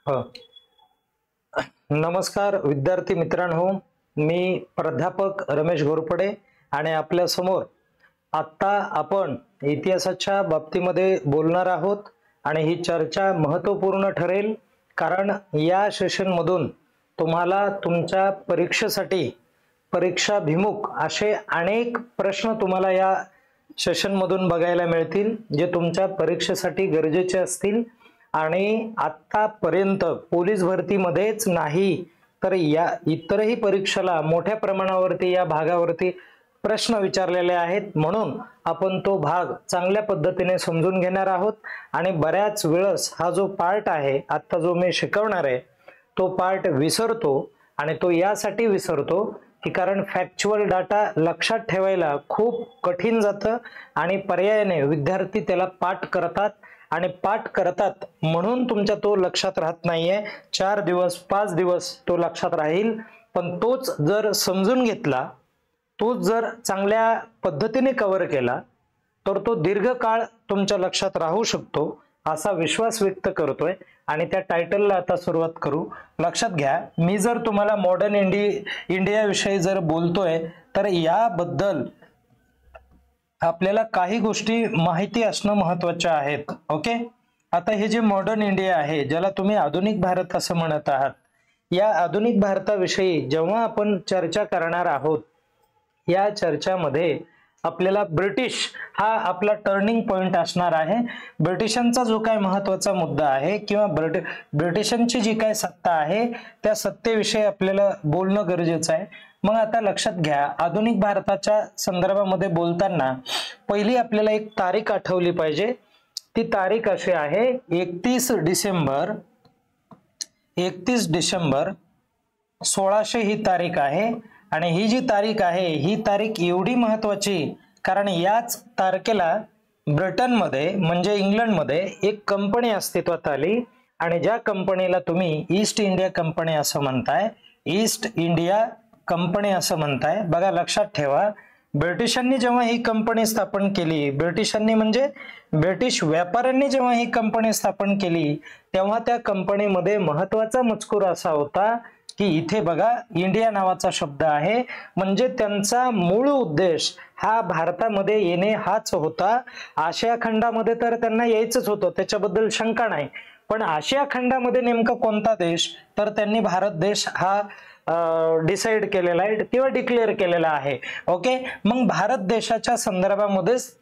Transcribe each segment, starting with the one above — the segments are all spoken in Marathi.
हो. नमस्कार विद्यार्थी मित्रांनो, मी प्राध्यापक रमेश घोरपडे आणि आपल्या समोर आता आपण इतिहासाच्या बाबतीमध्ये बोलणार आहोत आणि ही चर्चा महत्त्वपूर्ण ठरेल कारण या सेशन मधून तुम्हाला तुमच्या परीक्षेसाठी परीक्षाभिमुख असे अनेक प्रश्न तुम्हाला या सेशन मधून बघायला मिळतील जे तुमच्या परीक्षेसाठी गरजेचे असतील आणि आतापर्यंत पोलीस भरतीमध्येच नाही तर या इतरही परीक्षेला मोठ्या प्रमाणावरती या भागावरती प्रश्न विचारलेले आहेत म्हणून आपण तो भाग चांगल्या पद्धतीने समजून घेणार आहोत आणि बऱ्याच वेळस हा जो पार्ट आहे आता जो मी शिकवणार आहे तो पार्ट विसरतो आणि तो यासाठी विसरतो की कारण फॅक्च्युअल डाटा लक्षात ठेवायला खूप कठीण जातं आणि पर्यायाने विद्यार्थी त्याला पाठ करतात आणि पाठ करतात म्हणून तुमच्या तो लक्षात राहत नाहीये 4 दिवस 5 दिवस तो लक्षात राहील पण तोच जर समजून घेतला तोच जर चांगल्या पद्धतीने कव्हर केला तर तो दीर्घकाळ तुमच्या लक्षात राहू शकतो असा विश्वास व्यक्त करतोय आणि त्या टायटलला आता सुरुवात करू। लक्षात घ्या मी जर तुम्हाला मॉडर्न इंडिया विषयी जर बोलतोय तर याबद्दल आपल्याला काही गोष्टी माहिती असणं महत्त्वाचे आहेत। ओके, आता हे जे मॉडर्न इंडिया आहे ज्याला तुम्ही आधुनिक भारत असं म्हणत आहात या आधुनिक भारताविषयी जेव्हा आपण चर्चा करणार आहोत या चर्चामध्ये आपल्याला ब्रिटिश हा आपला टर्निंग पॉइंट असणार आहे। ब्रिटिशांचा जो काय महत्त्वाचा मुद्दा आहे किंवा ब्रिटिशांची जी काय सत्ता आहे त्या सत्तेविषयी आपल्याला बोलणं गरजेचं आहे। मग आता लक्षात घ्या आधुनिक भारताच्या संदर्भामध्ये बोलताना पहिली आपल्याला एक तारीख आठवली पाहिजे। ती तारीख अशी आहे 31 डिसेंबर 1600 ही तारीख आहे आणि ही जी तारीख आहे ही तारीख एवढी महत्त्वाची कारण याच तारखेला ब्रिटनमध्ये म्हणजे इंग्लंडमध्ये एक कंपनी अस्तित्वात आली आणि ज्या कंपनीला तुम्ही ईस्ट इंडिया कंपनी असं म्हणताय ईस्ट इंडिया कंपनी असं म्हणताय। बघा लक्षात ठेवा ब्रिटिशांनी जेव्हा ही कंपनी स्थापन केली ब्रिटिशांनी म्हणजे ब्रिटिश व्यापाऱ्यांनी जेव्हा ही कंपनी स्थापन केली तेव्हा त्या कंपनीमध्ये महत्त्वाचा मजकूर असा होता की इथे बघा इंडिया नावाचा शब्द आहे म्हणजे त्यांचा मूळ उद्देश हा भारतामध्ये येणे हाच होता। आशिया खंडामध्ये तर त्यांना यायचंच होतं त्याच्याबद्दल शंका नाही पण आशिया खंडामध्ये नेमका कोणता देश तर त्यांनी भारत देश हा डिसाइड केलेला आहे किंवा डिक्लेअर केलेला आहे। ओके, मग भारत देशाच्या संदर्भामध्येच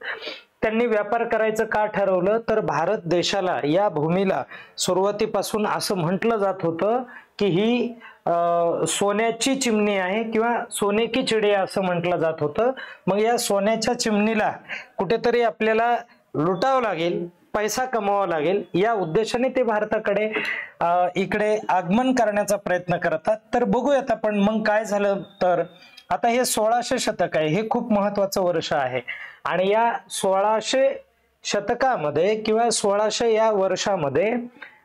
त्यांनी व्यापार करायचं का ठरवलं तर भारत देशाला या भूमीला सुरुवातीपासून असं म्हटलं जात होतं की ही सोन्याची चिमणी आहे किंवा सोने की चिडिया असं म्हटलं जात होतं। मग या सोन्याच्या चिमणीला कुठेतरी आपल्याला लुटावं लागेल पैसा कमवावा लागेल या उद्देशाने ते भारताकडे इकडे आगमन करण्याचा प्रयत्न करतात। तर बघूयात आपण मग काय झालं तर आता हे 1600 शतक आहे हे खूप महत्त्वाचं वर्ष आहे आणि या 1600 शतकामध्ये किंवा 1600 या वर्षामध्ये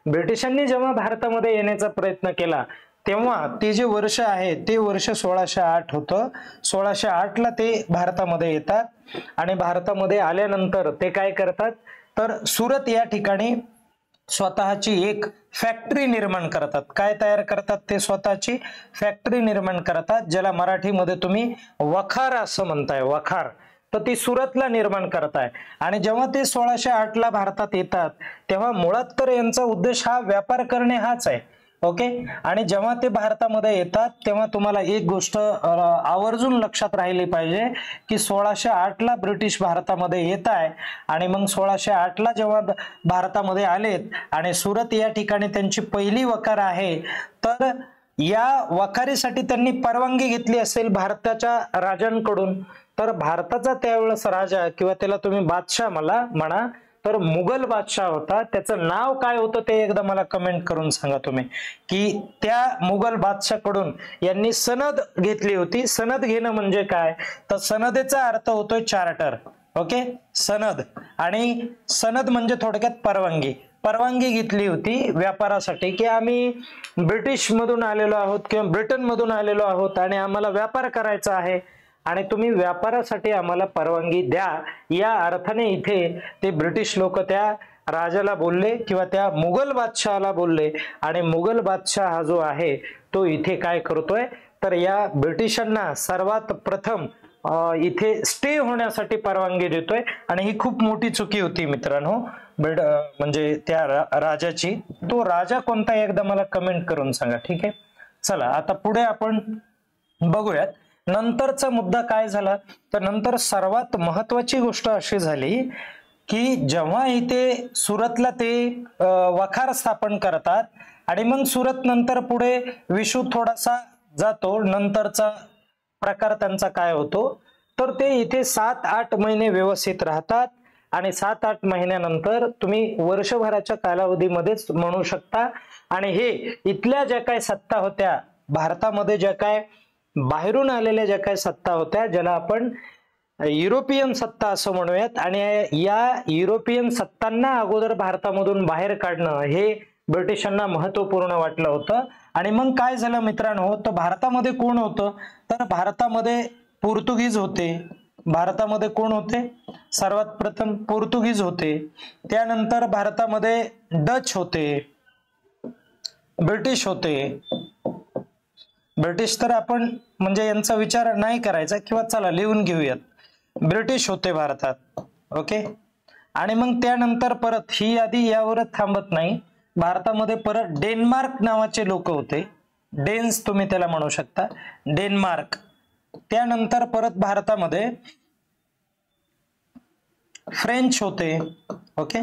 ब्रिटिशांनी जेव्हा भारतामध्ये येण्याचा प्रयत्न केला तेव्हा ते जे वर्ष आहे ते वर्ष 1608 होतं। 1608 ला ते भारतामध्ये येतात आणि भारतामध्ये आल्यानंतर ते काय करतात तर सुरत या ठिकाणी स्वतःची एक फॅक्टरी निर्माण करतात। काय तयार करतात ते स्वतःची फॅक्टरी निर्माण करतात ज्याला मराठीमध्ये तुम्ही वखार असं म्हणताय वखार तर ती सुरतला निर्माण करताय आणि जेव्हा ते 1608 ला भारतात येतात तेव्हा मुळात तर यांचा उद्देश हा व्यापार करणे हाच आहे। ओके, आणि जेव्हा ते भारतामध्ये येतात तेव्हा तुम्हाला एक गोष्ट आवर्जून लक्षात राहिली पाहिजे की 1608 ला ब्रिटिश भारतामध्ये येत आहे आणि मग 1608 ला जेव्हा भारतामध्ये आलेत आणि सुरत या ठिकाणी त्यांची पहिली वखार आहे तर या वखारीसाठी त्यांनी परवानगी घेतली असेल भारताच्या राजांकडून तर भारताचा त्यावेळेस राजा किंवा त्याला तुम्ही बादशाह मला म्हणा तर मुघल बादशाह होता त्याचं नाव काय होतं ते एकदा मला कमेंट करून सांगा तुम्ही की त्या मुघल बादशाहकडून यांनी सनद घेतली होती। सनद घेणं म्हणजे काय तर सनदेचा अर्थ होतोय चार्टर। ओके, सनद आणि सनद म्हणजे थोडक्यात परवानगी घेतली होती व्यापारासाठी की आम्ही ब्रिटिश मधून आलेलो आहोत किंवा ब्रिटन मधून आलेलो आहोत आणि आम्हाला व्यापार करायचा आहे आणि तुम्ही व्यापारासाठी आम्हाला परवानगी द्या या अर्थाने इथे ते ब्रिटिश लोक त्या राजाला बोलले किंवा त्या मुघल बादशहाला बोलले आणि मुघल बादशाह हा जो आहे तो इथे काय करतोय तर या ब्रिटिशांना सर्वात प्रथम इथे स्टे होण्यासाठी परवानगी देतोय आणि ही खूप मोठी चुकी होती मित्रांनो म्हणजे त्या राजाची. तो राजा कोणता एकदा मला कमेंट करून सांगा. ठीक आहे, चला आता पुढे आपण बघूयात. नंतरचा मुद्दा काय झाला तर नंतर सर्वात महत्वाची गोष्ट अशी झाली की जेव्हा इथे सुरतला ते वखार स्थापन करतात आणि मग सुरत नंतर पुढे विशू थोडासा जातो, नंतरचा प्रकार त्यांचा काय होतो तर ते इथे 7-8 महिने व्यवस्थित राहतात आणि 7-8 महिन्यानंतर तुम्ही वर्षभराच्या कालावधीमध्येच म्हणू शकता. आणि हे इथल्या ज्या काही सत्ता होत्या भारतामध्ये, ज्या काय बाहेरून आलेल्या ज्या काही सत्ता होत्या ज्याला आपण युरोपियन सत्ता असं म्हणूयात, आणि या युरोपियन सत्तांना अगोदर भारतामधून बाहेर काढणं हे ब्रिटिशांना महत्वपूर्ण वाटलं होतं. आणि मग काय झालं मित्रांनो, तर भारतामध्ये कोण होतं तर भारतामध्ये पोर्तुगीज होते. भारतामध्ये कोण होते, सर्वात प्रथम पोर्तुगीज होते. त्यानंतर भारतामध्ये डच होते, ब्रिटिश होते. ब्रिटिश तर आपण म्हणजे यांचा विचार नाही करायचा किंवा चला लिहून घेऊयात, ब्रिटिश होते भारतात. ओके, आणि मग त्यानंतर परत ही यादी यावरच थांबत नाही, भारतामध्ये परत डेन्मार्क नावाचे लोक होते, डेन्स तुम्ही त्याला म्हणू शकता, डेन्मार्क. त्यानंतर परत भारतामध्ये फ्रेंच होते. ओके,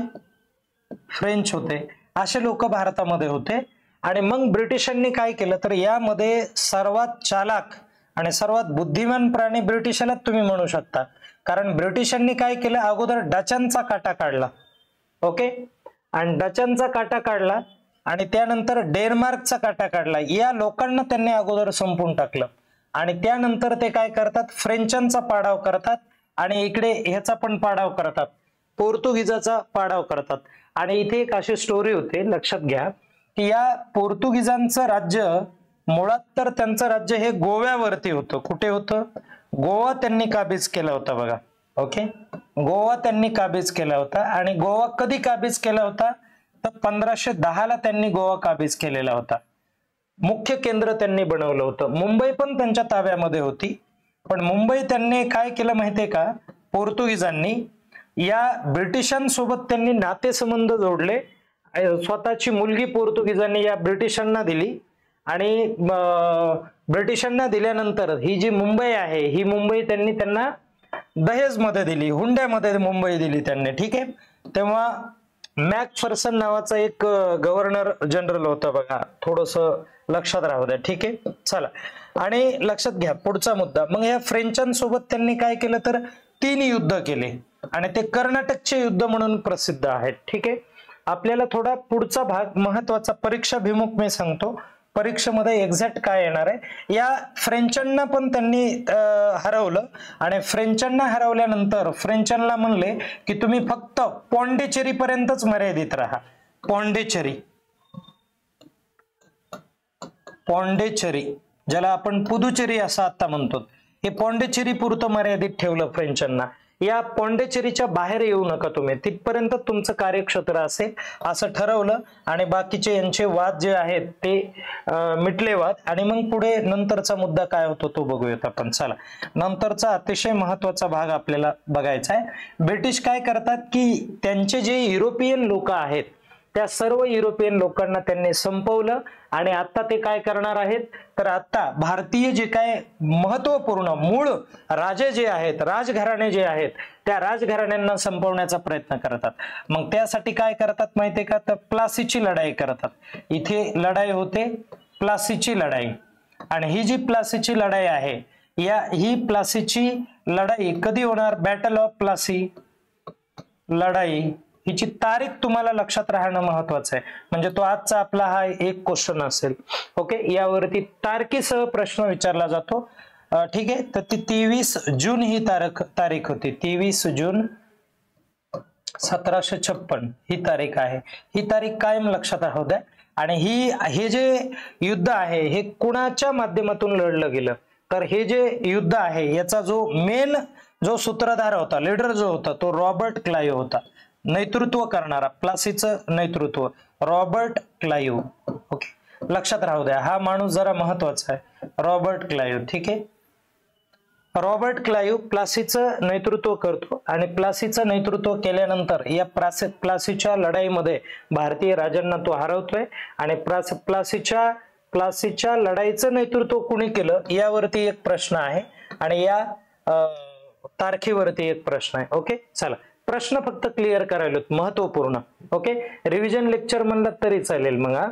फ्रेंच होते, असे लोक भारतामध्ये होते. आणि मग ब्रिटिशांनी काय केलं तर यामध्ये सर्वात चालाक आणि सर्वात बुद्धिमान प्राणी ब्रिटिशाला तुम्ही म्हणू शकता, कारण ब्रिटिशांनी काय केलं अगोदर डचांचा काटा काढला. ओके, आणि डचांचा काटा काढला आणि त्यानंतर डेन्मार्कचा काटा काढला. या लोकांना त्यांनी अगोदर संपून टाकलं आणि त्यानंतर ते काय करतात, फ्रेंचांचा पाडाव करतात आणि इकडे ह्याचा पण पाडाव करतात, पोर्तुगीजाचा पाडाव करतात. आणि इथे एक अशी स्टोरी होते, लक्षात घ्या की या पोर्तुगीजांचं राज्य मुळात तर त्यांचं राज्य हे गोव्यावरती होतं. कुठे होतं, गोवा त्यांनी काबीज केला होता बघा. ओके, गोवा त्यांनी काबीज केला होता. आणि गोवा कधी काबीज केला होता तर 1510 ला त्यांनी गोवा काबीज केलेला होता. मुख्य केंद्र त्यांनी बनवलं होतं. मुंबई पण त्यांच्या ताब्यामध्ये होती, पण मुंबई त्यांनी काय केलं माहितीये का, पोर्तुगीजांनी या ब्रिटिशांसोबत त्यांनी नातेसंबंध जोडले. स्वतःची मुलगी पोर्तुगीजांनी या ब्रिटिशांना दिली आणि ब्रिटिशांना दिल्यानंतर ही जी मुंबई आहे ही मुंबई त्यांनी त्यांना दहेजमध्ये दिली, हुंड्यामध्ये मुंबई दिली त्यांनी. ठीक आहे, तेव्हा मॅकफर्सन नावाचा एक गव्हर्नर जनरल होता बघा, थोडस लक्षात राहू द्या. ठीक आहे, चला. आणि लक्षात घ्या पुढचा मुद्दा, मग या फ्रेंचांसोबत त्यांनी काय केलं तर 3 युद्ध केले आणि ते कर्नाटकचे युद्ध म्हणून प्रसिद्ध आहेत. ठीक आहे, आपल्याला थोडा पुढचा भाग महत्वाचा परीक्षाभिमुख मी सांगतो, परीक्षेमध्ये एक्झॅक्ट काय येणार आहे. या फ्रेंचांना पण त्यांनी हरवलं आणि फ्रेंचांना हरवल्यानंतर फ्रेंचांना म्हणले की तुम्ही फक्त पॉंडिचेरी पर्यंतच मर्यादित राहा. पॉंडिचेरी, पॉंडिचेरी ज्याला आपण पुदुचेरी असं आता म्हणतो, हे पॉंडिचेरी पुरतं मर्यादित ठेवलं फ्रेंचांना. या पॉंडिचेरीच्या बाहेर येऊ नका तुम्ही, तिथपर्यंत तुमचं कार्यक्षेत्र असेल असं ठरवलं. आणि बाकीचे यांचे वाद जे आहेत ते मिटले वाद. आणि मग पुढे नंतरचा मुद्दा काय होतो तो बघूयात आपण. चला, नंतरचा अतिशय महत्वाचा भाग आपल्याला बघायचा आहे. ब्रिटिश काय करतात की त्यांचे जे युरोपियन लोक आहेत त्या सर्व युरोपियन लोकांना त्यांनी संपवलं आणि आता ते काय करणार आहेत तर आता भारतीय जे काय महत्वपूर्ण मूळ राजे जे आहेत, राजघराणे जे आहेत, त्या राजघराण्यांना संपवण्याचा प्रयत्न करतात. मग त्यासाठी काय करतात माहितीये का, तर प्लासीची लढाई करतात. इथे लढाई होते, प्लासीची लढाई. आणि ही जी प्लासीची लढाई आहे, ही प्लासीची लढाई कधी होणार, बॅटल ऑफ प्लासी लढाई, हिची तारीख तुम्हाला लक्षात राहणं महत्वाचं आहे, म्हणजे तो आजचा आपला हा एक क्वेश्चन असेल. ओके, यावरती तारखेसह प्रश्न विचारला जातो. ठीक आहे, तर ती 23 जून ही तारीख होती. 23 जून 1756 ही तारीख आहे. ही तारीख कायम लक्षात राहू द्या. आणि हे जे युद्ध आहे हे कुणाच्या माध्यमातून लढलं गेलं तर हे जे युद्ध आहे याचा जो मेन जो सूत्रधार होता, लीडर जो होता तो रॉबर्ट क्लाइव्ह होता. नेतृत्व करणारा, प्लासीचं नेतृत्व रॉबर्ट क्लाइव्ह. ओके, लक्षात राहू द्या, हा माणूस जरा महत्वाचा आहे, रॉबर्ट क्लाइव्ह. ठीक आहे, रॉबर्ट क्लाइव्ह प्लासीचं नेतृत्व करतो आणि प्लासीचं नेतृत्व केल्यानंतर या प्लासीच्या लढाईमध्ये भारतीय राजांना तो हरवतोय आणि प्लासीच्या लढाईचं नेतृत्व कुणी केलं यावरती एक प्रश्न आहे आणि या तारखेवरती एक प्रश्न आहे. ओके, चला प्रश्न फक्त क्लिअर करायला महत्वपूर्ण. ओके, रिव्हिजन लेक्चर म्हणलं तरी चालेल मग हा,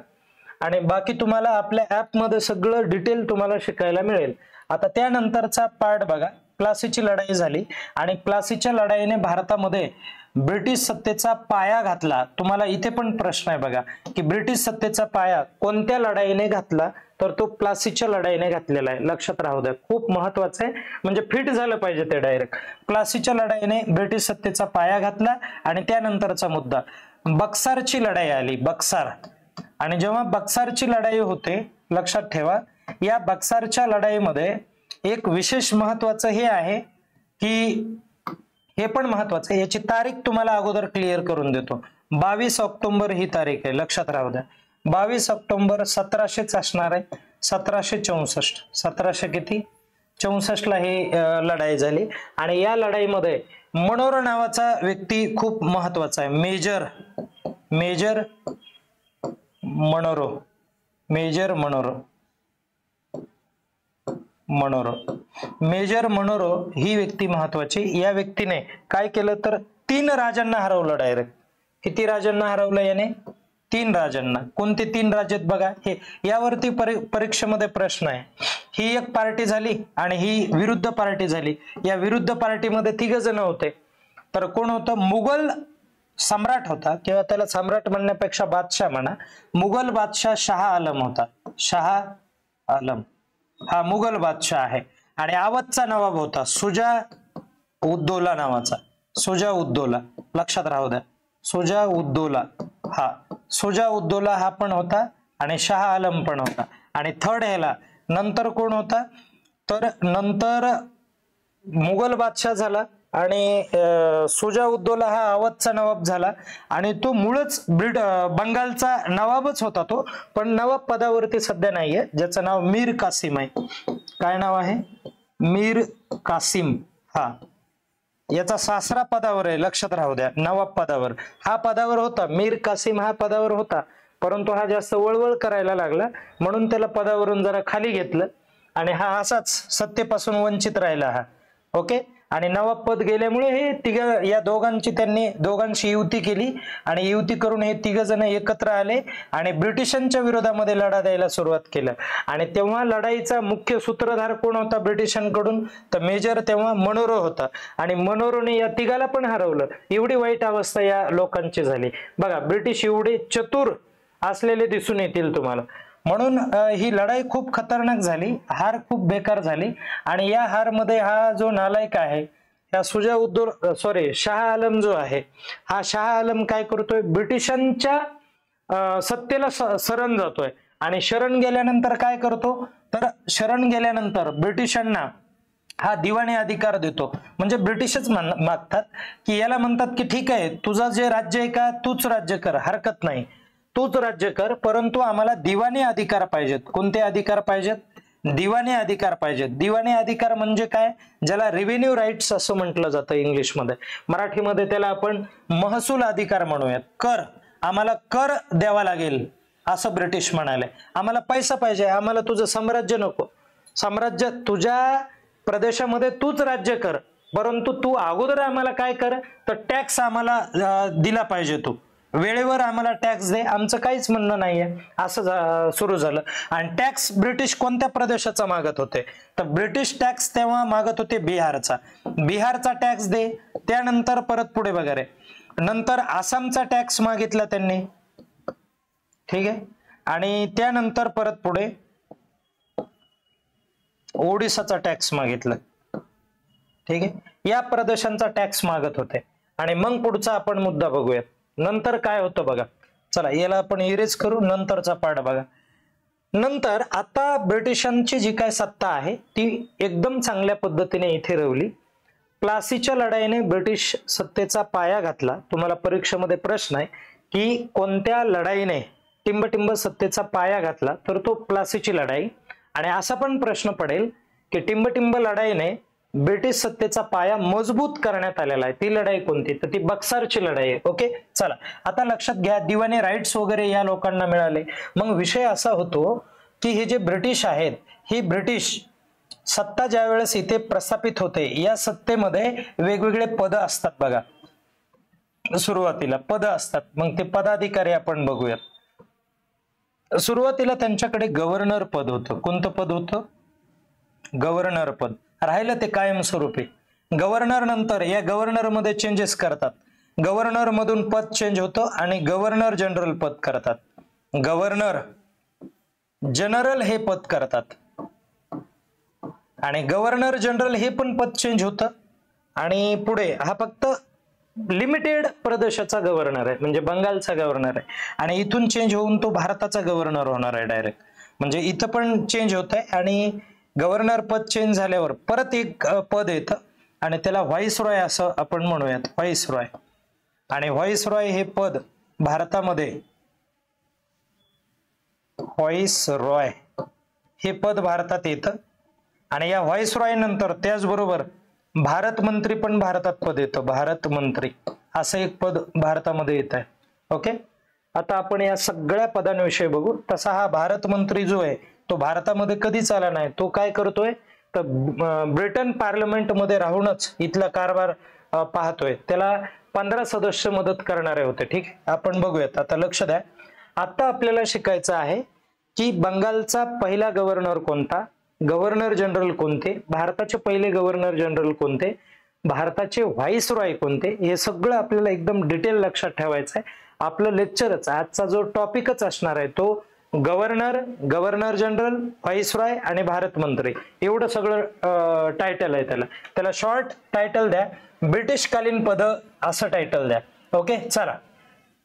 आणि बाकी तुम्हाला आपल्या ऍप मध्ये सगळं डिटेल तुम्हाला शिकायला मिळेल. आता त्यानंतरचा पार्ट बघा, प्लासीची लढाई झाली आणि प्लासीच्या लढाईने भारतामध्ये ब्रिटिश सत्तेचा पाया घातला. तुम्हाला इथे पण प्रश्न आहे बघा की ब्रिटिश सत्तेचा पाया कोणत्या लढाईने घातला, तर तो प्लासीच्या लढाईने घातलेला आहे. लक्षात राहू द्या, खूप महत्वाचं आहे, म्हणजे फिट झालं पाहिजे ते डायरेक्ट. प्लासीच्या लढाईने ब्रिटिश सत्तेचा पाया घातला आणि त्यानंतरचा मुद्दा बक्सारची लढाई आली. बक्सार, आणि जेव्हा बक्सारची लढाई होते, लक्षात ठेवा, या बक्सारच्या लढाईमध्ये एक विशेष महत्वाचं हे आहे की हे पण महत्वाचं आहे, याची तारीख तुम्हाला अगोदर क्लिअर करून देतो. 22 ऑक्टोबर ही तारीख आहे, लक्षात राहू द्या. 22 ऑक्टोबर 1700च असणार आहे, 1764. 1700 किती 64 ला ही लढाई झाली आणि या लढाईमध्ये मनोर नावाचा व्यक्ती खूप महत्वाचा आहे. मेजर मनोरो ही व्यक्ती महत्वाची. या व्यक्तीने काय केलं तर 3 राजांना हरवलं डायरेक्ट. किती राजांना हरवलं याने? 3 राजांना. कोणते 3 राज्य आहेत बघा, हे यावरती परीक्षेमध्ये प्रश्न आहे. ही एक पार्टी झाली आणि ही विरुद्ध पार्टी झाली. या विरुद्ध पार्टीमध्ये 3 जण होते. तर कोण होतं? मुघल सम्राट होता, किंवा त्याला सम्राट म्हणण्यापेक्षा बादशाह म्हणा. मुघल बादशाह शाह आलम होता. शाह आलम हा मुघल बादशाह आहे. आणि आवधचा नवाब होता सुजा उद्दौला नावाचा. सुजा उद्दौला, लक्षात राहू द्या, सुजा उद्दौला. सुजा उद्दौला हा पण होता आणि शाह आलम पण होता. आणि थर्ड ह्याला नंतर कोण होता, तर नंतर मुघल बादशाह झाला आणि सुजा उद्दौला हा अवधचा नवाब झाला आणि तो मूळच बंगालचा नवाबच होता तो, पण नवाब पदावरती सध्या नाहीये, ज्याचं नाव मीर कासिम आहे. काय नाव आहे? मीर कासिम. याचा सासरा पदावर आहे, लक्षात राहू द्या. नवाब पदावर हा पदावर होता, मीर कासिम हा पदावर होता, परंतु हा जास्त वळवळ करायला लागला म्हणून त्याला पदावरून जरा खाली घेतलं आणि हा असाच सत्तेपासून वंचित राहिला हा. ओके, आणि नवाब पद गेल्यामुळे हे या दोघांशी युती केली आणि युती करून हे 3 जण एकत्र आले आणि ब्रिटिशांच्या विरोधामध्ये लढा द्यायला सुरुवात केलं. आणि तेव्हा लढाईचा मुख्य सूत्रधार कोण होता ब्रिटिशांकडून? तर मेजर तेव्हा मनोरो होता आणि मनोरोने या 3घाला पण हरवलं. एवढी वाईट अवस्था या लोकांची झाली बघा. ब्रिटिश एवढे चतुर असलेले दिसून येतील तुम्हाला. म्हणून ही लढाई खूप खतरनाक झाली, हार खूप बेकार झाली. आणि या हार मध्ये हा जो नालायक आहे, या शाह आलम जो आहे, हा शाह आलम काय करतोय? ब्रिटिशांच्या सत्तेला शरण जातोय. आणि शरण गेल्यानंतर काय करतो? तर शरण गेल्यानंतर ब्रिटिशांना हा दिवाणी अधिकार देतो. म्हणजे ब्रिटिशच मागतात की, याला म्हणतात की ठीक आहे, तुझं जे राज्य आहे का तूच राज्य कर, हरकत नाही, तूच राज्य कर, परंतु आम्हाला दिवाणी अधिकार पाहिजेत. कोणते अधिकार पाहिजेत? दिवाणी अधिकार पाहिजेत. दिवाणी अधिकार म्हणजे काय? ज्याला रेव्हेन्यू राईट्स असं म्हटलं जातं इंग्लिशमध्ये. मराठीमध्ये त्याला आपण महसूल अधिकार म्हणूयात. कर, आम्हाला कर द्यावा लागेल असं ब्रिटिश म्हणाले. आम्हाला पैसा पाहिजे, आम्हाला तुझं साम्राज्य नको. साम्राज्य तुझ्या प्रदेशामध्ये तूच राज्य कर, परंतु तू अगोदर आम्हाला काय कर, तर टॅक्स आम्हाला दिला पाहिजे, तू वेळेवर आम्हाला टॅक्स दे, आमचं काहीच म्हणणं नाहीये. असं सुरू झालं. आणि टॅक्स ब्रिटिश कोणत्या प्रदेशाचा मागत होते? तर ब्रिटिश टॅक्स तेव्हा मागत होते बिहारचा टॅक्स दे. त्यानंतर परत पुढे बघा रे, नंतर आसामचा टॅक्स मागितला त्यांनी, ठीक आहे. आणि त्यानंतर परत पुढे ओडिसाचा टॅक्स मागितला, ठीक आहे. या प्रदेशांचा टॅक्स मागत होते. आणि मग पुढचा आपण मुद्दा बघूयात. नंतर काय होतं बघा. चला याला आपण इरेज करू, नंतरचा पार्ट बघा. नंतर आता ब्रिटिशांची जी काय सत्ता आहे ती एकदम चांगल्या पद्धतीने इथे राहिली. प्लासीच्या लढाईने ब्रिटिश सत्तेचा पाया घातला. तुम्हाला परीक्षेमध्ये प्रश्न आहे की कोणत्या लढाईने टिंबटिंब सत्तेचा पाया घातला, तर तो प्लासीची लढाई. आणि असा पण प्रश्न पडेल की टिंबटिंब लढाईने ब्रिटिश सत्तेचा पाया मजबूत करण्यात आलेला आहे, ती लढाई कोणती, तर ती बक्सरची लढाई आहे. ओके, चला आता लक्षात घ्या, दिवाणी राईट्स वगैरे या लोकांना मिळाले. मग विषय असा होतो की हे जे ब्रिटिश आहेत, ही ब्रिटिश सत्ता ज्या वेळेस इथे प्रस्थापित होते, या सत्तेमध्ये वेगवेगळे पद असतात बघा. सुरुवातीला पद असतात, मग ते पदाधिकारी आपण बघूयात. सुरुवातीला त्यांच्याकडे गव्हर्नर पद होतं. कोणतं पद होतं? गव्हर्नर पद. राहिलं ते कायमस्वरूपी. गव्हर्नर नंतर या गव्हर्नर मध्ये चेंजेस करतात. गव्हर्नर मधून पद चेंज होतं आणि गव्हर्नर जनरल पद करतात. गव्हर्नर जनरल हे पद करतात आणि गव्हर्नर जनरल हे पण पद चेंज होतं. आणि पुढे हा फक्त लिमिटेड प्रदेशाचा गव्हर्नर आहे, म्हणजे बंगालचा गव्हर्नर आहे, आणि इथून चेंज होऊन तो भारताचा गव्हर्नर होणार आहे डायरेक्ट. म्हणजे इथं पण चेंज होत आहे आणि गव्हर्नर पद चेंज झाल्यावर परत एक पद येतं आणि त्याला व्हाईसरॉय असं आपण म्हणूयात. व्हाईसरॉय. आणि व्हाईसरॉय हे पद भारतामध्ये, व्हाईसरॉय हे पद भारतात येतं. आणि या व्हाईसरॉय नंतर त्याचबरोबर भारत मंत्री पण भारतात पद येतं. भारत मंत्री असं एक पद भारतामध्ये येत आहे. ओके, आता आपण या सगळ्या पदांविषयी बघू. तसा हा भारत मंत्री जो आहे तो भारतामध्ये कधीच आला नाही. तो काय करतोय, तर ब्रिटन पार्लमेंट मध्ये राहूनच इथला कारभार पाहतोय. त्याला 15 सदस्य मदत करणारे होते. ठीक आहे, आपण बघूयात. आता लक्ष द्या, आता आपल्याला शिकायचं आहे की बंगालचा पहिला गव्हर्नर कोणता, गव्हर्नर जनरल कोणते, भारताचे पहिले गव्हर्नर जनरल कोणते, भारताचे व्हाईसरॉय कोणते, हे सगळं आपल्याला एकदम डिटेल लक्षात ठेवायचं आहे. आपलं लेक्चरच, आजचा जो टॉपिकच असणार आहे तो गव्हर्नर, गव्हर्नर जनरल, व्हाईसरॉय आणि भारत मंत्री, एवढं सगळं टायटल आहे. त्याला शॉर्ट टायटल द्या, ब्रिटिशकालीन पद असं टायटल द्या. ओके, चला.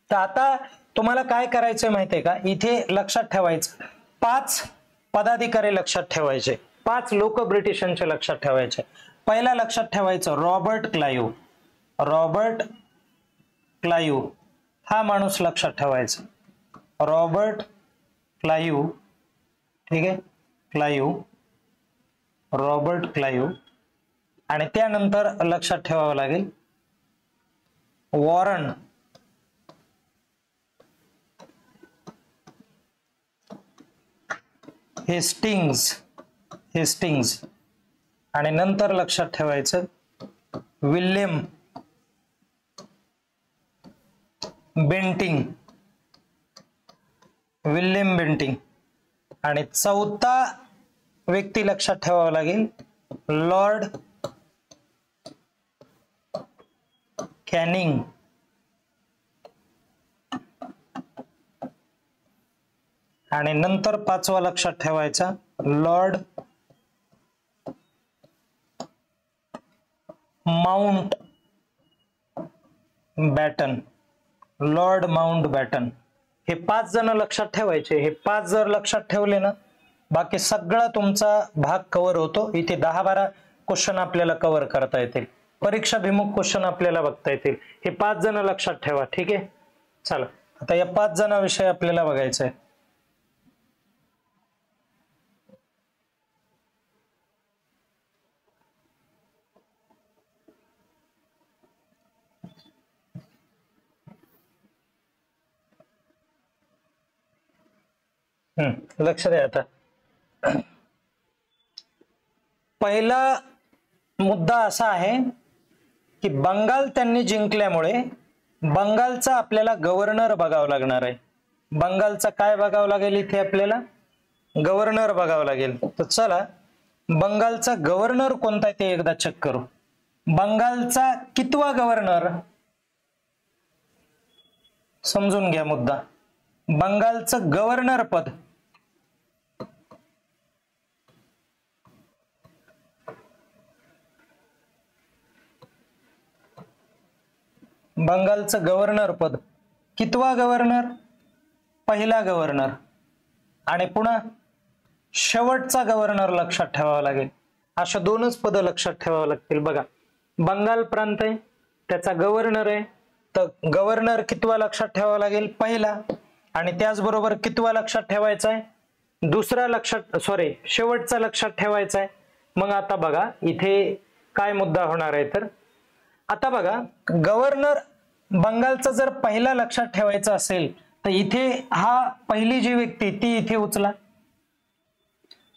तर आता तुम्हाला काय करायचंय माहितीये का, इथे लक्षात ठेवायचं 5 पदाधिकारी लक्षात ठेवायचे, 5 लोक ब्रिटिशांचे लक्षात ठेवायचे. पहिला लक्षात ठेवायचं रॉबर्ट क्लाइव्ह. रॉबर्ट क्लाइव्ह हा माणूस लक्षात ठेवायचा. Robert Clive. ठीक आहे, क्लाइव्ह, रॉबर्ट क्लाइव्ह. आणि त्यानंतर लक्षात ठेवावं लागेल वॉरन हेस्टिंग्ज. हेस्टिंग्ज. आणि नंतर लक्षात ठेवायचं विल्यम बेंटिंग. William Bentinck. आणि चौथा व्यक्ती लक्षात ठेवावा लागेल लॉर्ड कॅनिंग. आणि नंतर 5वा लक्षात ठेवायचा Lord Mountbatten. Lord Mountbatten. हे 5 जण लक्षात ठेवायचे. हे 5 जर लक्षात ठेवले ना, बाकी सगळा तुमचा भाग कव्हर होतो. इथे 10-12 क्वेश्चन आपल्याला कव्हर करता येतील, परीक्षाभिमुख क्वेश्चन आपल्याला बघता येतील. हे 5 जण लक्षात ठेवा. ठीक आहे, चला आता या 5 जणांविषयी आपल्याला बघायचं आहे. लक्ष द्या. आता पहिला मुद्दा असा आहे की बंगाल त्यांनी जिंकल्यामुळे बंगालचा आपल्याला गव्हर्नर बघावं लागणार आहे. बंगालचा काय बघावं लागेल, इथे आपल्याला गव्हर्नर बघावं लागेल. तर चला बंगालचा गव्हर्नर कोणता आहे ते एकदा चेक करू. बंगालचा कितवा गव्हर्नर समजून घ्या मुद्दा. बंगालचं गव्हर्नर पद बंगालचं गव्हर्नर पद कितवा गव्हर्नर, पहिला गव्हर्नर. आणि पुन्हा शेवटचा गव्हर्नर लक्षात ठेवावा लागेल. अशा 2च पद लक्षात ठेवावं लागतील. बघा बंगाल प्रांत आहे, त्याचा गव्हर्नर आहे, तर गव्हर्नर कितवा लक्षात ठेवावा लागेल? पहिला. आणि त्याचबरोबर कितवा लक्षात ठेवायचा आहे? दुसरा लक्षात, सॉरी शेवटचा लक्षात ठेवायचा आहे. मग आता बघा इथे काय मुद्दा होणार आहे, तर आता बघा गव्हर्नर बंगालचा जर पहिला लक्षात ठेवायचा असेल तर इथे हा पहिली जी व्यक्ती ती इथे उचला.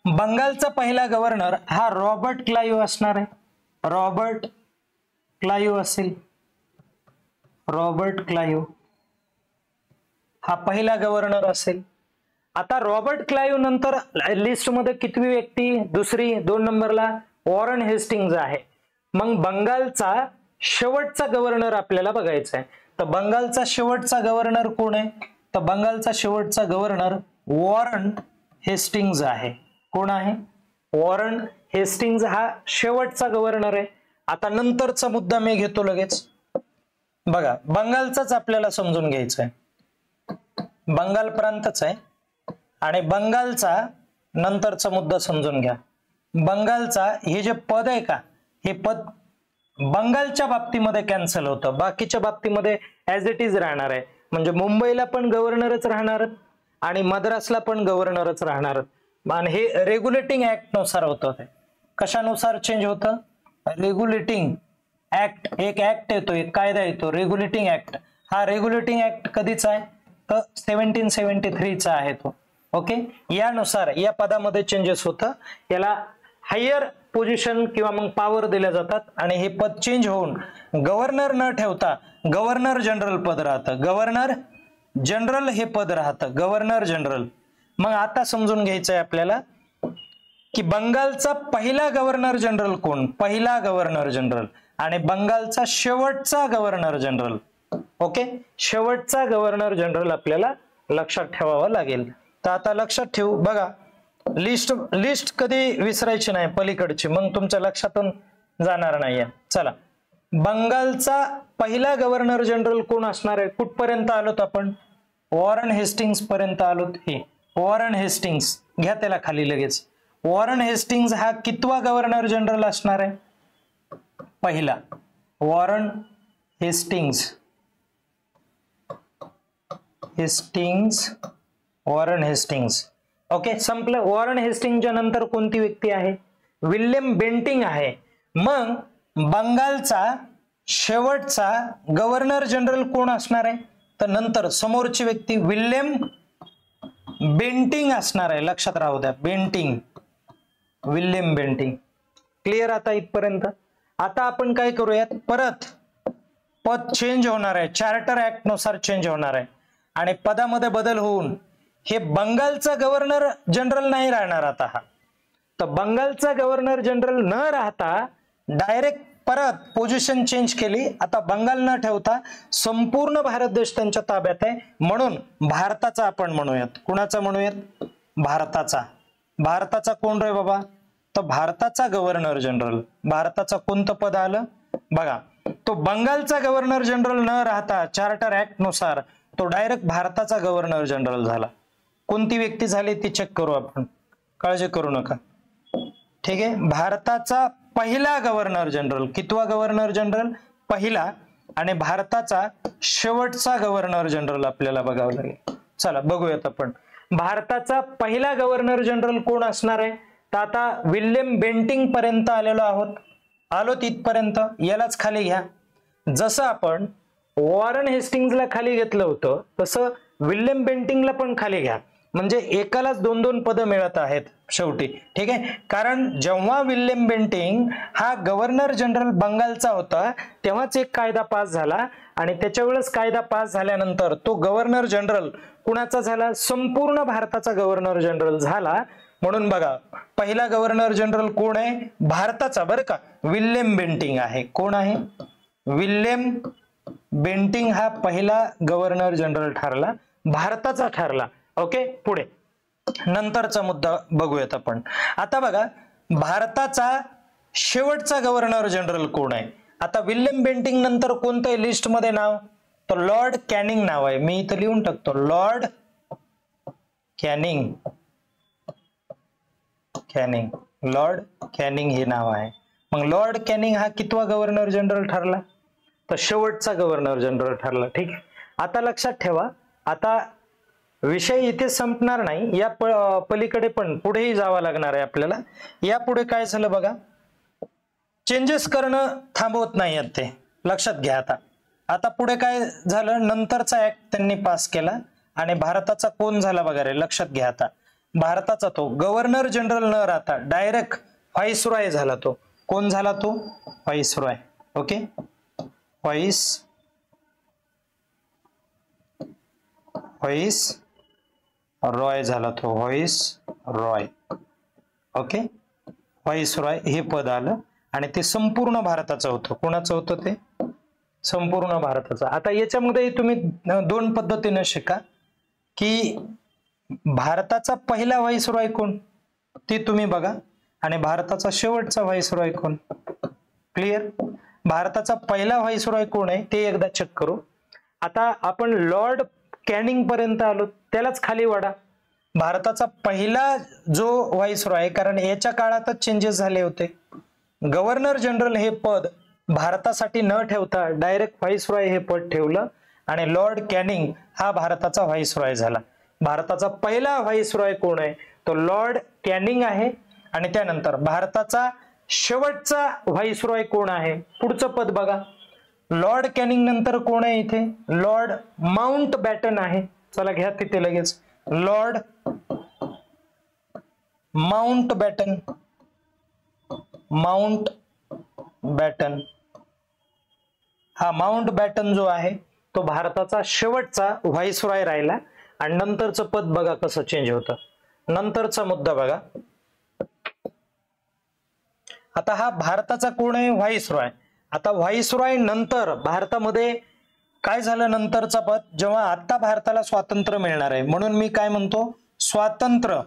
बंगालचा पहिला गव्हर्नर हा रॉबर्ट क्लाइव्ह असणार आहे. रॉबर्ट क्लाइव्ह असेल. रॉबर्ट क्लाइव्ह हा पहिला गव्हर्नर असेल. आता रॉबर्ट क्लाइव्ह नंतर लिस्ट मध्ये कितवी व्यक्ती? दुसरी, 2 नंबरला वॉरन हेस्टिंग्ज आहे. मग बंगालचा शेवटचा गव्हर्नर आपल्याला बघायचा आहे. तर बंगालचा शेवटचा गव्हर्नर कोण आहे? तर बंगालचा शेवटचा गव्हर्नर वॉरन हेस्टिंग्ज आहे. कोण आहे? वॉरन हेस्टिंग्ज हा शेवटचा गव्हर्नर आहे. आता नंतरचा मुद्दा मी घेतो लगेच. बघा बंगालचाच आपल्याला समजून घ्यायचा आहे. बंगाल प्रांतच आहे आणि बंगालचा नंतरचा मुद्दा समजून घ्या. बंगालचा हे जे पद आहे का, हे पद बंगालच्या बाबतीमध्ये कॅन्सल होतं, बाकीच्या बाबतीमध्ये ऍज इट इज राहणार आहे. म्हणजे मुंबईला पण गव्हर्नरच राहणार आणि मद्रासला पण गव्हर्नरच राहणार. आणि हे रेग्युलेटिंग ऍक्ट नुसार होतं. ते कशानुसार चेंज होतं? Regulating act. एक ऍक्ट येतो, एक कायदा येतो, रेग्युलेटिंग ऍक्ट. हा रेग्युलेटिंग ऍक्ट कधीचा आहे? तर 1773 चा आहे तो. ओके, यानुसार या पदामध्ये चेंजेस होतं. याला हायर पोझिशन किंवा मग पॉवर दिल्या जातात आणि हे पद चेंज होऊन गव्हर्नर न ठेवता गव्हर्नर जनरल पद राहतं. गव्हर्नर जनरल हे पद राहतं, गव्हर्नर जनरल. मग आता समजून घ्यायचं आहे आपल्याला की बंगालचा पहिला गव्हर्नर जनरल कोण? पहिला गव्हर्नर जनरल. आणि बंगालचा शेवटचा गव्हर्नर जनरल. ओके, शेवटचा गव्हर्नर जनरल आपल्याला लक्षात ठेवावा लागेल. तर आता लक्षात ठेवू. बघा लिस्ट कधी विसरायची नाही पलीकडची, मग तुमच्या लक्षातून जाणार नाहीये. चला, बंगालचा पहिला गव्हर्नर जनरल कोण असणार आहे? कुठपर्यंत आलोत आपण? वॉरन हेस्टिंग्स पर्यंत आलोत. हे वॉरन हेस्टिंग्स घ्या त्याला खाली लगेच. वॉरन हेस्टिंग्स हा कितवा गव्हर्नर जनरल असणार आहे? पहिला. Warren Hastings. Warren Hastings. Okay, संपलं. वॉरन हेस्टिंगच्या नंतर कोणती व्यक्ती आहे? विल्यम बेंटिंग आहे. मग बंगालचा शेवटचा गव्हर्नर जनरल कोण असणार आहे? तर नंतर समोरची व्यक्ती विल्यम बेंटिंग असणार आहे. लक्षात राहू द्या, बेंटिंग, विल्यम बेंटिंग. क्लिअर आता इथपर्यंत? आता आपण काय करूयात, परत पद चेंज होणार आहे, चार्टर ऍक्ट नुसार चेंज होणार आहे आणि पदामध्ये बदल होऊन हे बंगालचा गव्हर्नर जनरल नाही राहणार आता हा. तर बंगालचा गव्हर्नर जनरल न राहता डायरेक्ट परत पोझिशन चेंज केली. आता बंगाल न ठेवता संपूर्ण भारत देश त्यांच्या ताब्यात आहे, म्हणून भारताचा आपण म्हणूयात. कुणाचा म्हणूयात? भारताचा. भारताचा कोण रे बाबा? तर भारताचा गव्हर्नर जनरल. भारताचा कोणतं पद आलं बघा, तो बंगालचा गव्हर्नर जनरल न राहता चार्टर ऍक्ट नुसार तो डायरेक्ट भारताचा गव्हर्नर जनरल झाला. कोणती व्यक्ती झाली ती चेक करू आपण, काळजी करू नका. ठीक आहे, भारताचा पहिला गव्हर्नर जनरल. कितवा गव्हर्नर जनरल? पहिला. आणि भारताचा शेवटचा गव्हर्नर जनरल आपल्याला बघावं लागेल. चला बघूयात आपण. भारताचा पहिला गव्हर्नर जनरल कोण असणार आहे? तर आता विल्यम बेंटिंग पर्यंत आलेलो आहोत. आलो तिथपर्यंत. यालाच खाली घ्या. जसं आपण वॉरन हेस्टिंग्जला खाली घेतलं होतं तसं विल्यम बेंटिंगला पण खाली घ्या. म्हणजे एकालाच 2-2 पद मिळत आहेत शेवटी. ठीक आहे, कारण जेव्हा विल्यम बेंटिंग हा गव्हर्नर जनरल बंगालचा होता तेव्हाच एक कायदा पास झाला आणि त्याच्या वेळेस कायदा पास झाल्यानंतर तो गव्हर्नर जनरल कुणाचा झाला? संपूर्ण भारताचा गव्हर्नर जनरल झाला. म्हणून बघा पहिला गव्हर्नर जनरल कोण आहे? भारताचा बरं का, विल्यम बेंटिंग आहे. कोण आहे? विल्यम बेंटिंग हा पहिला गव्हर्नर जनरल ठरला, भारताचा ठरला. ओके, पुढे नंतरचा मुद्दा बघूयात आपण. आता बघा भारताचा शेवटचा गव्हर्नर जनरल कोण आहे? आता विल्यम बेंटिंग नंतर कोणतं आहे लिस्ट मध्ये नाव? तर लॉर्ड कॅनिंग नाव आहे. मी इथं लिहून टाकतो, लॉर्ड कॅनिंग. लॉर्ड कॅनिंग हे नाव आहे. मग लॉर्ड कॅनिंग हा कितवा गव्हर्नर जनरल ठरला? तर शेवटचा गव्हर्नर जनरल ठरला. ठीक आहे. आता लक्षात ठेवा, आता विषय इथे संपणार नाही, या पलीकडे पण पुढेही जावं लागणार आहे आपल्याला. यापुढे काय झालं बघा, चेंजेस करणं थांबवत नाही ते, लक्षात घ्या. आता पुढे काय झालं, नंतरचा ऍक्ट त्यांनी पास केला आणि भारताचा कोण झाला बघा रे, लक्षात घ्या. आता भारताचा तो गव्हर्नर जनरल न राहता डायरेक्ट व्हाईसरॉय झाला. तो कोण झाला? तो व्हाईसरॉय. ओके, व्हाईसरॉय झाला तो, व्हाईसरॉय. ओके, व्हाईसरॉय हे पद आलं आणि ते संपूर्ण भारताचं होतं. कोणाचं होतं ते? संपूर्ण भारताचं. आता याच्यामध्ये तुम्ही दोन पद्धतीने शिका की भारताचा पहिला व्हाईसरॉय कोण ते तुम्ही बघा आणि भारताचा शेवटचा व्हाईसरॉय कोण. क्लिअर? भारताचा पहिला व्हाईसरॉय कोण आहे ते एकदा चेक करू. आता आपण लॉर्ड कॅनिंग पर्यंत आलो, त्यालाच खाली वाढा. भारताचा पहिला जो व्हाईसरॉय, कारण याच्या काळातच चेंजेस झाले होते. गव्हर्नर जनरल हे पद भारतासाठी न ठेवता डायरेक्ट व्हाईसरॉय हे पद ठेवलं आणि लॉर्ड कॅनिंग हा भारताचा व्हाईसरॉय झाला. भारताचा पहिला व्हाईसरॉय कोण आहे? तो लॉर्ड कॅनिंग आहे. आणि त्यानंतर भारताचा शेवटचा व्हाईसरॉय कोण आहे? पुढचं पद बघा, लॉर्ड कॅनिंग नंतर कोण आहे इथे? लॉर्ड माउंट बॅटन आहे. चला घ्या तिथे लगेच, Lord Mountbatten. Mountbatten हा माउंट बॅटन जो आहे तो भारताचा शेवटचा व्हाईसरॉय राहिला. आणि नंतरचं पद बघा कसं चेंज होतं. नंतरचा मुद्दा बघा, आता हा भारताचा कोण आहे? व्हाईसरॉय. आता व्हाईसरॉय नंतर भारतामध्ये काय झालं? नंतरचा पद, जेव्हा आता भारताला स्वातंत्र्य मिळणार आहे, म्हणून मी काय म्हणतो, स्वातंत्र्य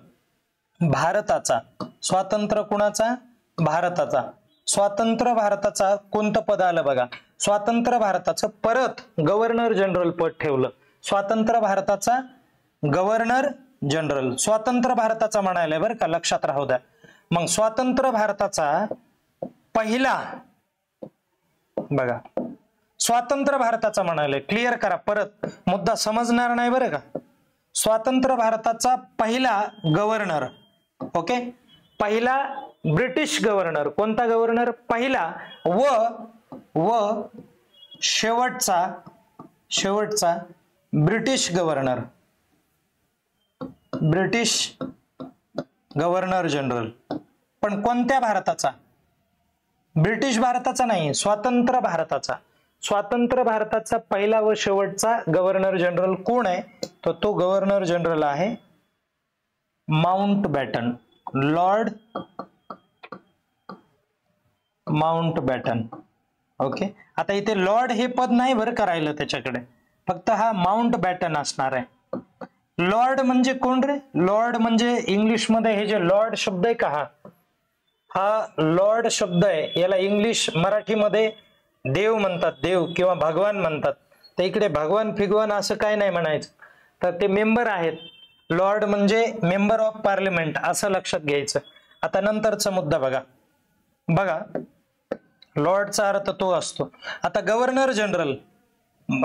भारताचा. स्वातंत्र्य कुणाचा? भारताचा. स्वातंत्र्य भारताचा कोणतं पद आलं बघा, स्वातंत्र्य भारताचं परत गव्हर्नर जनरल पद ठेवलं. स्वातंत्र्य भारताचा गव्हर्नर जनरल, स्वातंत्र्य भारताचा म्हणायला बरं का, लक्षात राहू द्या. मग स्वातंत्र्य भारताचा पहिला बघा, स्वातंत्र्य भारताचा म्हणाले, क्लिअर करा, परत मुद्दा समजणार नाही बरं का. स्वातंत्र्य भारताचा पहिला गव्हर्नर, ओके, पहिला ब्रिटिश गव्हर्नर. कोणता गव्हर्नर? पहिला व शेवटचा British governor. British governor general. पण कोणत्या भारताचा? ब्रिटिश भारताचा नाही, स्वतंत्र भारताचा. स्वतंत्र भारताचा पहिला व शेवटचा गव्हर्नर जनरल कोण आहे? तर तो गव्हर्नर जनरल आहे Mountbatten, Lord Mountbatten. Okay, आता इथे लॉर्ड हे पद नाही बरं का राहिलं त्याच्याकडे, फक्त हा माउंट बॅटन असणार आहे. लॉर्ड म्हणजे कोण रे? लॉर्ड म्हणजे इंग्लिश मध्ये हे जे लॉर्ड शब्द आहे का, हा लॉर्ड शब्द आहे, याला इंग्लिश मराठीमध्ये देव म्हणतात, देव किंवा भगवान म्हणतात. तर इकडे भगवान फिगवान असं काय नाही म्हणायचं, तर ते मेंबर आहेत. लॉर्ड म्हणजे मेंबर ऑफ पार्लिमेंट असं लक्षात घ्यायचं. आता नंतरचा मुद्दा बघा, लॉर्डचा अर्थ तो असतो. आता गव्हर्नर जनरल,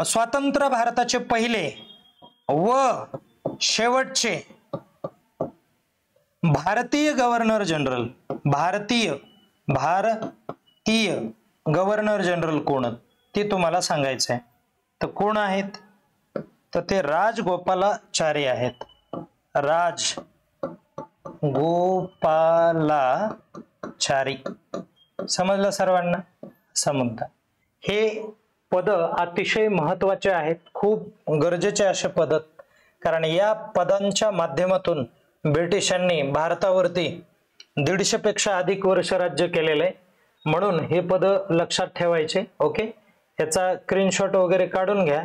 स्वतंत्र भारताचे पहिले व शेवटचे भारतीय गव्हर्नर जनरल, भारतीय गव्हर्नर जनरल कोण ते तुम्हाला सांगायचं आहे. तर कोण आहेत? तर ते राजगोपालाचारी आहेत. राजगोपालाचारी. समजलं सर्वांना? समजता. हे पद अतिशय महत्वाचे आहेत, खूप गरजेचे असे पद, कारण या पदांच्या माध्यमातून ब्रिटिशांनी भारतावरती 150 पेक्षा अधिक वर्ष राज्य केलेलं आहे. म्हणून हे पद लक्षात ठेवायचे. ओके, याचा स्क्रीनशॉट वगैरे काढून घ्या.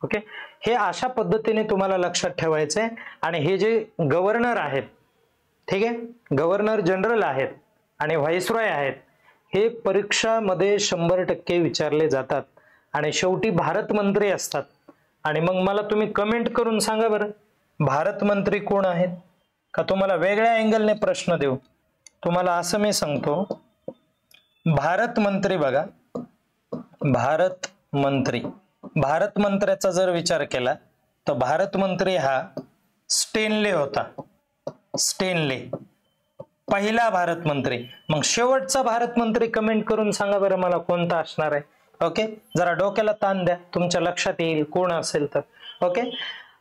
ओके, हे अशा पद्धतीने तुम्हाला लक्षात ठेवायचे आहे. आणि हे जे गव्हर्नर आहेत, ठीक आहे, गव्हर्नर जनरल आहेत आणि व्हाईसरॉय आहेत, हे परीक्षामध्ये 100% विचारले जातात. आणि शेवटी भारत मंत्री असतात. आणि मग मला तुम्ही कमेंट करून सांगा बरं, भारत मंत्री कोण आहेत, का तुम्हाला वेगळ्या अँगलने प्रश्न देऊ? तुम्हाला असं मी सांगतो, भारत मंत्री बघा, भारत मंत्र्याचा जर विचार केला तर भारत मंत्री हा स्टेनले होता, स्टेनले पहिला भारत मंत्री. मग शेवटचा भारत मंत्री कमेंट करून सांगा बरं मला कोणता असणार आहे. ओके, जरा डोक्याला ताण द्या, तुमच्या लक्षात येईल कोण असेल तर. ओके,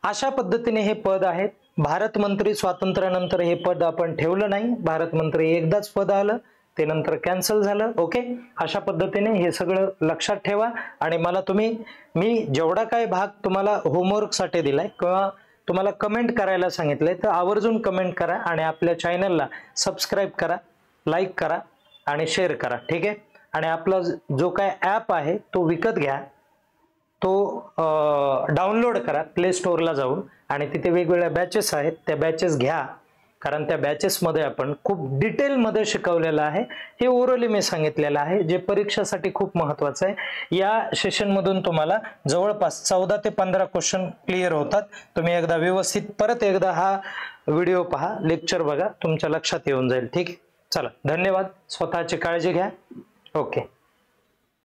अशा पद्धतीने हे पद आहे भारत मंत्री. स्वातंत्र्यानंतर हे पद आपण ठेवलं नाही, भारत मंत्री एकदाच पद आलं, ते नंतर कॅन्सल झालं. ओके, अशा पद्धतीने हे सगळं लक्षात ठेवा. आणि मला मी जेवढा काही भाग तुम्हाला होमवर्क साठी दिलाय किंवा तुम्हाला कमेंट करायला सांगितलंय तर आवर्जून कमेंट करा आणि आपल्या चॅनलला सबस्क्राईब करा, लाईक करा आणि शेअर करा. ठीक आहे. आणि आपला जो काय ॲप आहे तो विकत घ्या, तो डाउनलोड करा प्ले स्टोअरला जाऊन, आणि तिथे वेगवेगळ्या बॅचेस आहेत, त्या बॅचेस घ्या. कारण त्या बॅचेसमध्ये आपण खूप डिटेलमध्ये शिकवलेलं आहे. हे ओरली मी सांगितलेलं आहे, जे परीक्षेसाठी खूप महत्त्वाचं आहे. या सेशनमधून तुम्हाला जवळपास 14 ते 15 क्वेश्चन क्लिअर होतात. तुम्ही एकदा व्यवस्थित परत एकदा हा व्हिडिओ पहा, लेक्चर बघा, तुमच्या लक्षात येऊन जाईल. ठीक आहे, चला धन्यवाद. स्वतःची काळजी घ्या. ओके.